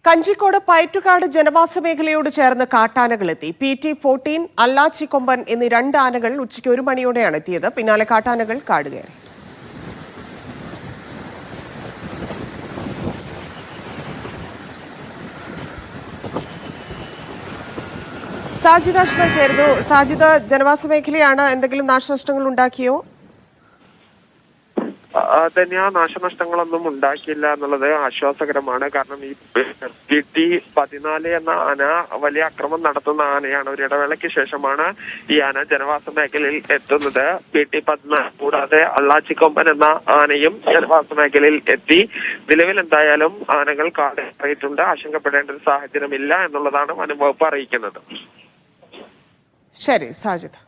കഞ്ചിക്കോട് പയറ്റുകാട് ജനവാസ മേഖലയോട് ചേർന്ന് കാട്ടാനകളെത്തി. PT-14, അല്ലാച്ചിക്കൊമ്പൻ എന്നീ 2 ആനകൾ ഉച്ചയ്ക്ക് 1 മണിയോടെയാണ് എത്തിയത്. പിന്നാലെ കാട്ടാനകൾ കാട് കയറി. സാജിദ് അഷ്മൽ ചേരുന്നു. സാജിദ്, ജനവാസ മേഖലയാണ്, എന്തെങ്കിലും നാശനഷ്ടങ്ങൾ ഉണ്ടാക്കിയോ? ധന്യ, നാശനഷ്ടങ്ങളൊന്നും ഉണ്ടാക്കിയില്ല എന്നുള്ളത് ആശ്വാസകരമാണ്. കാരണം ഈ PT-14 എന്ന ആന വലിയ അക്രമം നടത്തുന്ന ആനയാണ്. ഒരു ഇടവേളയ്ക്ക് ശേഷമാണ് ഈ ആന ജനവാസ മേഖലയിൽ എത്തുന്നത്. PT-14 കൂടാതെ അള്ളാച്ചിക്കൊമ്പൻ എന്ന ആനയും ജനവാസ മേഖലയിൽ എത്തി. നിലവിൽ എന്തായാലും ആനകൾ കാട് കയറിയിട്ടുണ്ട്. ആശങ്കപ്പെടേണ്ട ഒരു സാഹചര്യമില്ല എന്നുള്ളതാണ് വനം വകുപ്പ് അറിയിക്കുന്നത്. ശരി സാജിദ്.